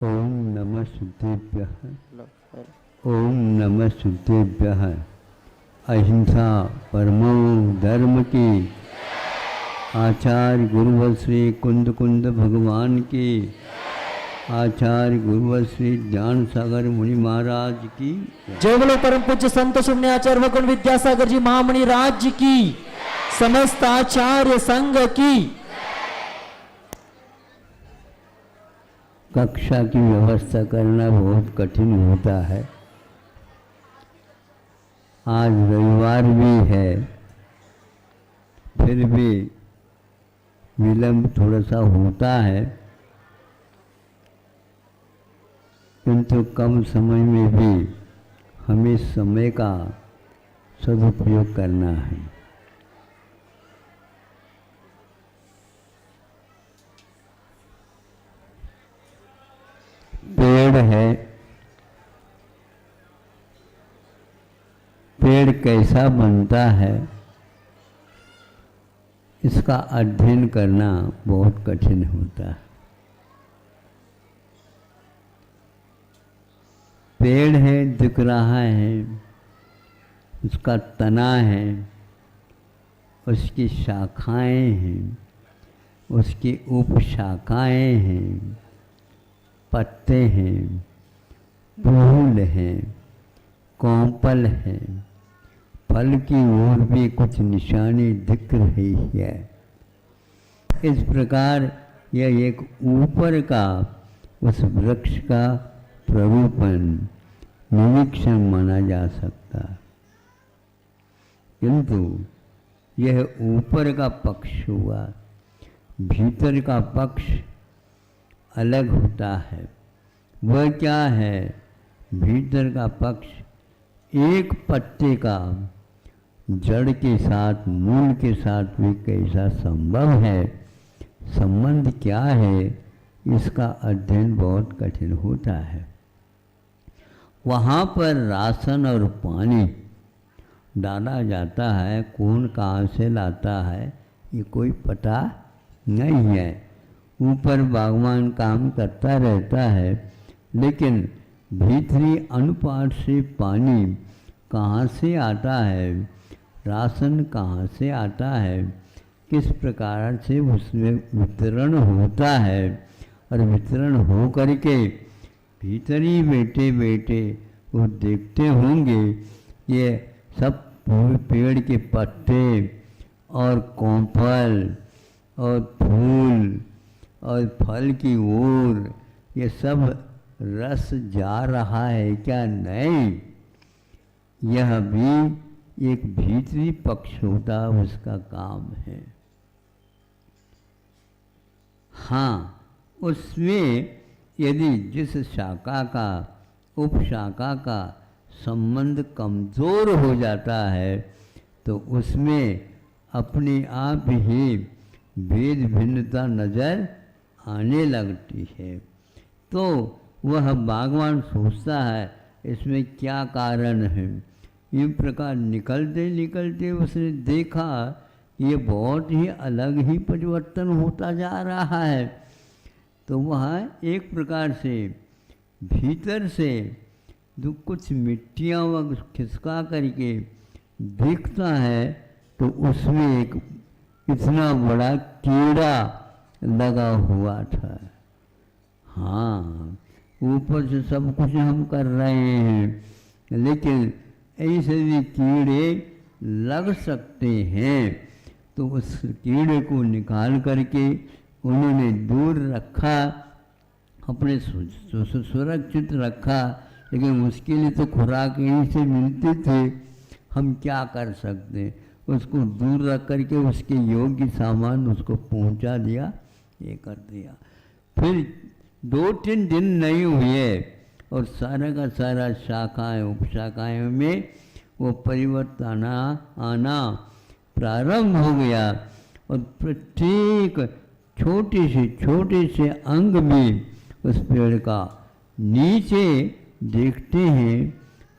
ओम नमः शुद्धेभ्यः। ओम नमः शुद्धेभ्यः। अहिंसा परमो धर्म की। आचार्य गुरुवर श्री कुंद कुंद भगवान की। आचार्य गुरुवर श्री ज्ञान सागर मुनि महाराज की। जय बोलो परम पूज्य संत शून्य आचार्य भगवान विद्यासागर जी महामुनि राज्य की। समस्त आचार्य संघ की। कक्षा की व्यवस्था करना बहुत कठिन होता है। आज रविवार भी है, फिर भी विलंब थोड़ा सा होता है, किंतु कम समय में भी हमें समय का सदुपयोग करना है। पेड़ है, पेड़ कैसा बनता है इसका अध्ययन करना बहुत कठिन होता है। पेड़ है, दिख रहा है, उसका तना है, उसकी शाखाएं हैं, उसकी उपशाखाएं हैं, पत्ते हैं, फूल हैं, कौंपल हैं, फल की ओर भी कुछ निशानी दिख रही है। इस प्रकार यह एक ऊपर का उस वृक्ष का प्ररूपण निरीक्षण माना जा सकता है, किंतु यह ऊपर का पक्ष हुआ, भीतर का पक्ष अलग होता है। वह क्या है? भीतर का पक्ष एक पत्ते का जड़ के साथ, मूल के साथ भी कैसा संभव है, संबंध क्या है, इसका अध्ययन बहुत कठिन होता है। वहाँ पर राशन और पानी डाला जाता है, कौन कहाँ से लाता है ये कोई पता नहीं है। ऊपर बागवान काम करता रहता है, लेकिन भीतरी अनुपात से पानी कहाँ से आता है, राशन कहाँ से आता है, किस प्रकार से उसमें वितरण होता है, और वितरण हो करके भीतरी बैठे बैठे वो देखते होंगे ये सब पेड़ के पत्ते और कौंपल और फूल और फल की ओर ये सब रस जा रहा है क्या? नहीं, यह भी एक भीतरी पक्ष होता उसका काम है। हाँ, उसमें यदि जिस शाखा का उपशाखा का संबंध कमज़ोर हो जाता है तो उसमें अपने आप ही भेद भिन्नता नज़र आने लगती है। तो वह बागवान सोचता है इसमें क्या कारण है। इस प्रकार निकलते निकलते उसने देखा ये बहुत ही अलग ही परिवर्तन होता जा रहा है। तो वह एक प्रकार से भीतर से जो कुछ मिट्टियाँ वह खिसका करके देखता है तो उसमें एक इतना बड़ा कीड़ा लगा हुआ था। हाँ, ऊपर से सब कुछ हम कर रहे हैं, लेकिन ऐसे भी कीड़े लग सकते हैं। तो उस कीड़े को निकाल करके उन्होंने दूर रखा, अपने सुरक्षित रखा, लेकिन उसके लिए तो खुराक यहीं से मिलती थी। हम क्या कर सकते, उसको दूर रख करके उसके योग्य सामान उसको पहुंचा दिया, ये कर दिया। फिर 2-3 दिन नहीं हुए और सारा का सारा शाखाएं उपशाखाएं में वो परिवर्तन आना प्रारंभ हो गया, और प्रत्येक छोटे से अंग भी उस पेड़ का नीचे देखते हैं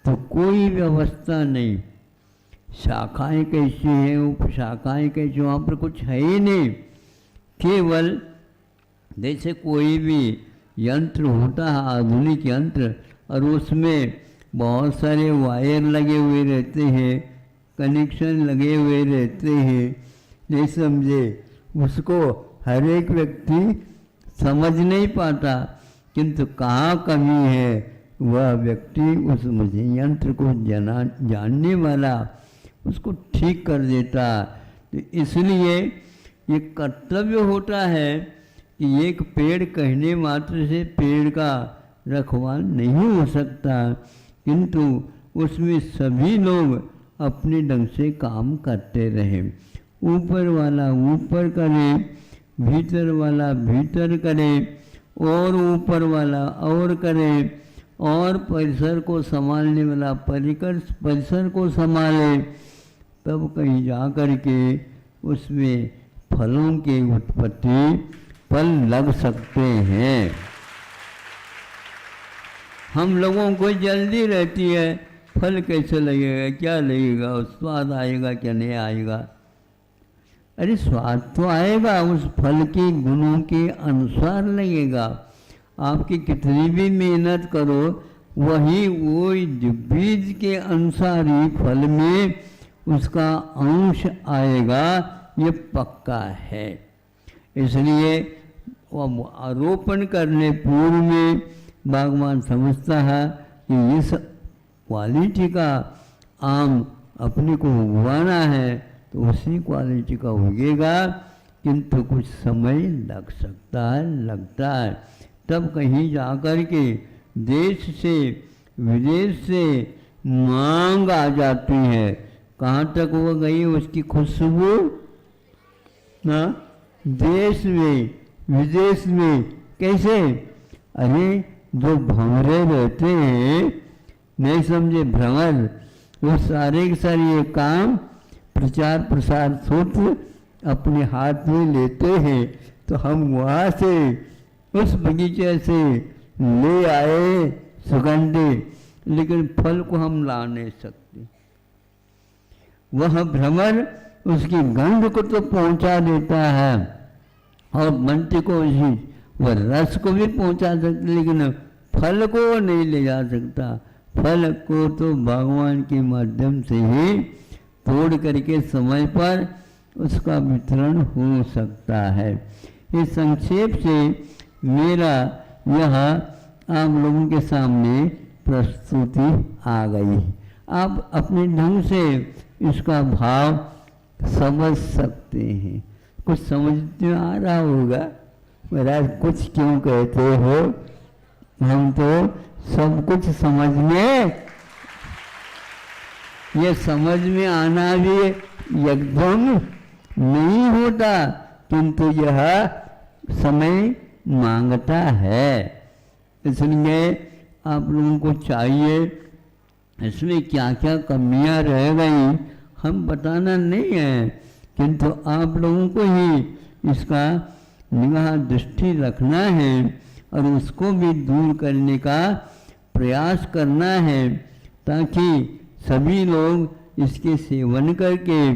तो कोई व्यवस्था नहीं, शाखाएं कैसी हैं, उपशाखाएं कैसी, वहाँ पर कुछ है ही नहीं। केवल जैसे कोई भी यंत्र होता है, आधुनिक यंत्र, और उसमें बहुत सारे वायर लगे हुए रहते हैं, कनेक्शन लगे हुए रहते हैं, नहीं समझे, उसको हर एक व्यक्ति समझ नहीं पाता, किंतु कहाँ कमी है वह व्यक्ति उस मुझे यंत्र को जानने वाला उसको ठीक कर देता। तो इसलिए ये कर्तव्य होता है कि एक पेड़ कहने मात्र से पेड़ का रखवाल नहीं हो सकता, किंतु उसमें सभी लोग अपने ढंग से काम करते रहे। ऊपर वाला ऊपर करे, भीतर वाला भीतर करे, और ऊपर वाला और करे, और परिसर को संभालने वाला परिसर को संभाले, तब कहीं जा कर के उसमें फलों की उत्पत्ति फल लग सकते हैं। हम लोगों को जल्दी रहती है, फल कैसे लगेगा, क्या लगेगा, स्वाद आएगा क्या नहीं आएगा। अरे स्वाद तो आएगा, उस फल के गुणों के अनुसार लगेगा। आपकी कितनी भी मेहनत करो, वही वो बीज के अनुसार ही फल में उसका अंश आएगा, ये पक्का है। इसलिए आरोपण करने पूर्व में बागवान समझता है कि इस क्वालिटी का आम अपने को उगवाना है तो उसी क्वालिटी का उगेगा, किंतु कुछ समय लग सकता है, लगता है। तब कहीं जाकर के देश से विदेश से मांग आ जाती है। कहाँ तक वो गई उसकी खुशबू ना, देश में विदेश में। कैसे? अरे जो भंवरे रहते हैं, नहीं समझे, भ्रमर, वो सारे के सारे ये काम प्रचार प्रसार सूत्र अपने हाथ में लेते हैं। तो हम वहाँ से उस बगीचे से ले आए सुगंधि, लेकिन फल को हम ला नहीं सकते। वह भ्रमर उसकी गंध को तो पहुंचा देता है और मंत्र को भी, वह रस को भी पहुंचा सकता, लेकिन फल को नहीं ले जा सकता। फल को तो भगवान के माध्यम से ही तोड़ करके समय पर उसका वितरण हो सकता है। इस संक्षेप से मेरा यह आप लोगों के सामने प्रस्तुति आ गई। आप अपने ढंग से इसका भाव समझ सकते हैं। कुछ समझ में आ रहा होगा, महाराज कुछ क्यों कहते हो, हम तो सब कुछ समझ में, ये समझ में आना भी एकदम नहीं होता, किंतु यह समय मांगता है। इसलिए आप लोगों को चाहिए, इसमें क्या क्या कमियां रह गई हम बताना नहीं है, किंतु आप लोगों को ही इसका निगाह दृष्टि रखना है और उसको भी दूर करने का प्रयास करना है, ताकि सभी लोग इसके सेवन करके,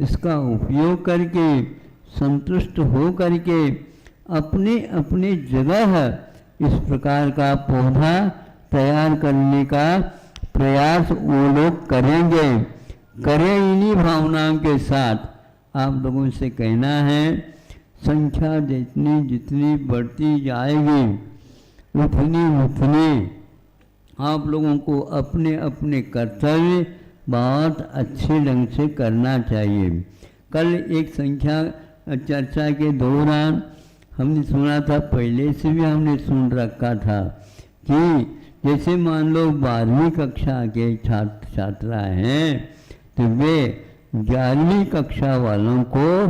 इसका उपयोग करके, संतुष्ट हो करके अपने अपने जगह इस प्रकार का पौधा तैयार करने का प्रयास वो लोग करेंगे। करें इन्हीं भावनाओं के साथ। आप लोगों से कहना है, संख्या जितनी जितनी बढ़ती जाएगी उतनी आप लोगों को अपने अपने कर्तव्य बहुत अच्छे ढंग से करना चाहिए। कल एक संख्या चर्चा के दौरान हमने सुना था, पहले से भी हमने सुन रखा था कि जैसे मान लो 12वीं कक्षा के छात्र छात्रा हैं तो वे 11वीं कक्षा वालों को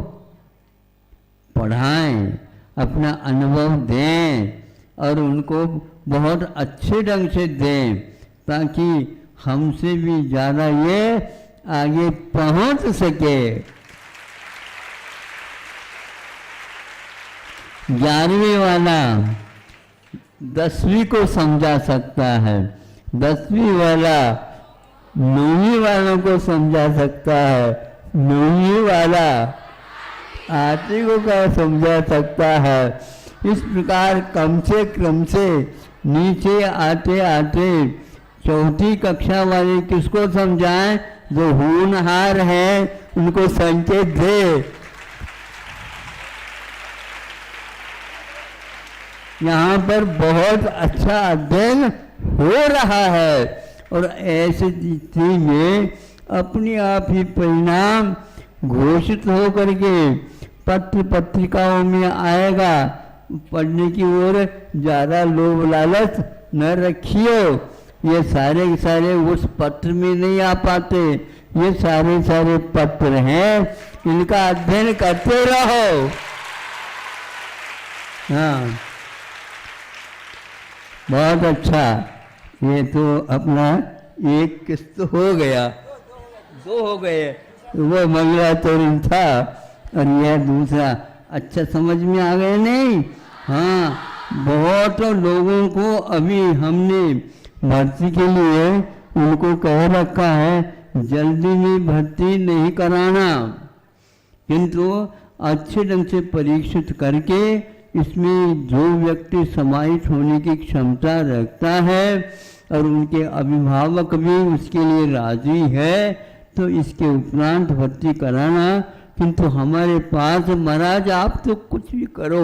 पढ़ाएं, अपना अनुभव दें और उनको बहुत अच्छे ढंग से दें, ताकि हमसे भी ज़्यादा ये आगे पहुंच सके। 11वीं वाला 10वीं को समझा सकता है, 10वीं वाला 9वीं वालों को समझा सकता है, 9वीं वाला 8वीं को क्या समझा सकता है। इस प्रकार क्रम से नीचे आते आते चौथी कक्षा वाले किसको समझाएं? जो होनहार है उनको संकेत दे। यहाँ पर बहुत अच्छा अध्ययन हो रहा है और ऐसी स्थिति में अपने आप ही परिणाम घोषित हो करके पत्र पत्रिकाओं में आएगा। पढ़ने की ओर ज़्यादा लोभ लालच न रखियो। ये सारे के सारे उस पत्र में नहीं आ पाते, ये सारे सारे पत्र हैं, इनका अध्ययन करते रहो। हाँ, बहुत अच्छा। ये तो अपना एक किस्त हो गया, दो हो गए, वो मंगला तोरण था और यह दूसरा। अच्छा समझ में आ गए नहीं? हाँ, बहुत लोगों को अभी हमने भर्ती के लिए उनको कह रखा है जल्दी में भर्ती नहीं कराना, किंतु अच्छे ढंग से परीक्षित करके इसमें जो व्यक्ति समाहित होने की क्षमता रखता है और उनके अभिभावक भी उसके लिए राजी है तो इसके उपरांत भर्ती कराना। किंतु हमारे पास महाराज आप तो कुछ भी करो,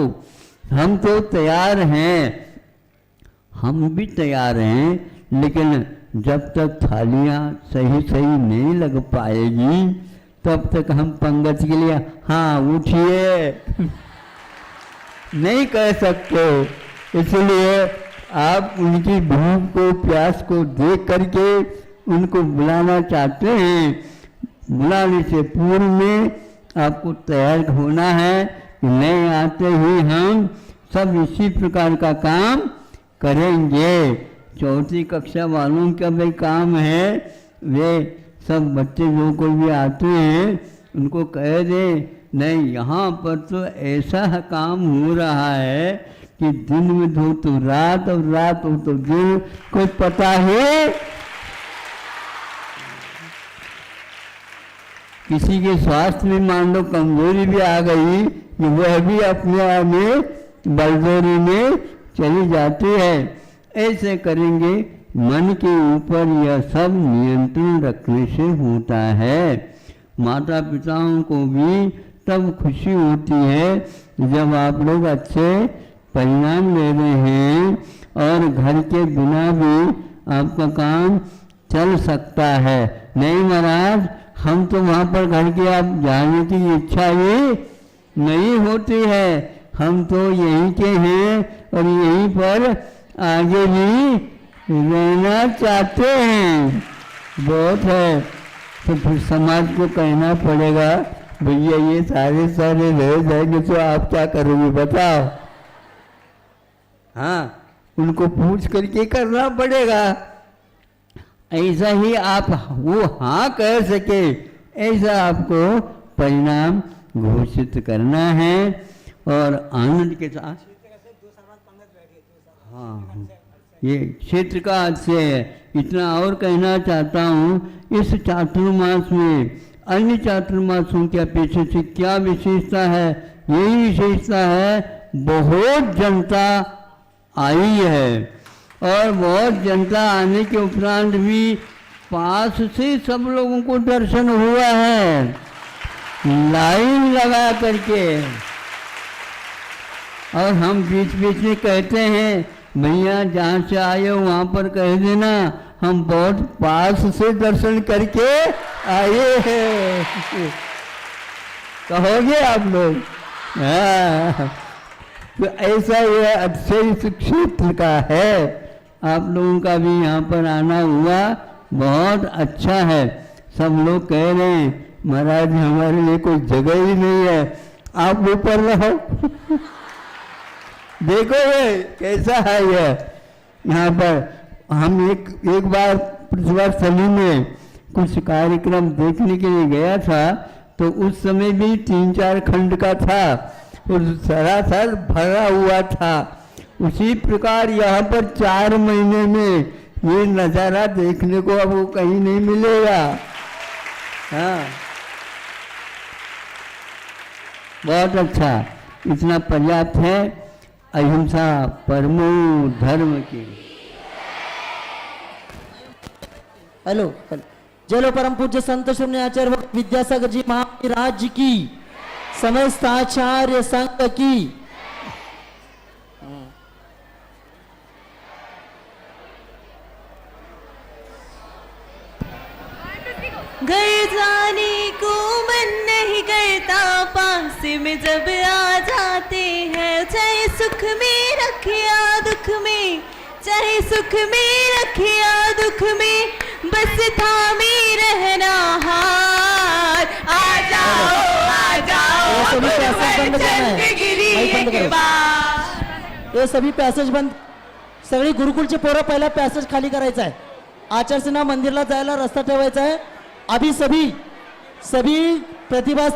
हम तो तैयार हैं, हम भी तैयार हैं, लेकिन जब तक थालियाँ सही सही नहीं लग पाएगी तब तक हम पंगत के लिए हाँ उठिए नहीं कह सकते। इसलिए आप उनकी भूख को प्यास को देख करके उनको बुलाना चाहते हैं, बुलाने से पूर्व में आपको तैयार होना है कि नहीं आते ही हम सब इसी प्रकार का काम करेंगे। चौथी कक्षा वालों का भी काम है, वे सब बच्चे जो कोई भी आते हैं उनको कह दें नहीं यहाँ पर तो ऐसा काम हो रहा है कि दिन में हो तो रात और रात हो तो दिन, कोई पता है? किसी के स्वास्थ्य में मान लो कमजोरी भी आ गई कि वह भी अपने आप में बलजोरी में चली जाती है। ऐसे करेंगे मन के ऊपर यह सब नियंत्रण रखने से होता है। माता पिताओं को भी तब खुशी होती है जब आप लोग अच्छे परिणाम ले रहे हैं और घर के बिना भी आपका काम चल सकता है। नहीं महाराज, हम तो वहाँ पर घर के आप जाने की इच्छा ही नहीं होती है, हम तो यहीं के हैं और यहीं पर आगे भी रहना चाहते हैं। बहुत है तो फिर समाज को कहना पड़ेगा भैया ये सारे सारे रह जाएंगे तो आप क्या करोगे बताओ? हाँ, उनको पूछ करके करना पड़ेगा। ऐसा ही आप वो हाँ कह सके ऐसा आपको परिणाम घोषित करना है और आनंद के साथ। हाँ, ये क्षेत्र का से इतना और कहना चाहता हूँ, इस चातुर्मास में अन्य चातुर्मासों के अपेक्षा से क्या विशेषता है? यही विशेषता है बहुत जनता आई है और बहुत जनता आने के उपरांत भी पास से सब लोगों को दर्शन हुआ है, लाइन लगा करके। और हम बीच बीच में कहते हैं भैया जहाँ से आए हो वहाँ पर कह देना हम बहुत पास से दर्शन करके आए हैं, कहोगे आप लोग? हाँ, तो ऐसा ये अच्छे इस क्षेत्र का है। आप लोगों का भी यहाँ पर आना हुआ बहुत अच्छा है। सब लोग कह रहे हैं महाराज हमारे लिए कोई जगह ही नहीं है, आप ऊपर रहो। देखो ये कैसा है ये यहाँ पर। हम एक बार पृथ्वीस्थली में कुछ कार्यक्रम देखने के लिए गया था तो उस समय भी 3-4 खंड का था और सरासर भरा हुआ था। उसी प्रकार यहाँ पर 4 महीने में ये नज़ारा देखने को अब वो कहीं नहीं मिलेगा। हाँ, बहुत अच्छा, इतना पर्याप्त है। अहिंसा परमो धर्म की। Hello hello. जय परम पूज्य संत शून्य आचार्य विद्यासागर जी महाराज की, समस्त आचार्य संघ की। घर जाने को मन नहीं करता, पास में जब आ जाते हैं, चाहे सुख में रखिया दुख में, चाहे सुख में रखिया दुख में, बस थामे रहना हार। आ जाओ ये सभी पैसेज बंद करना है। चंद्रगिरी माइक बंद के करो। बाद। हे सभी पॅसेज बंद. सगळी गुरुकुलचे पोरं पहिला पॅसेज खाली करायचा आहे. आचार्यसेना मंदिरला जायला रस्ता ठेवायचा आहे. अभी सभी प्रतिभा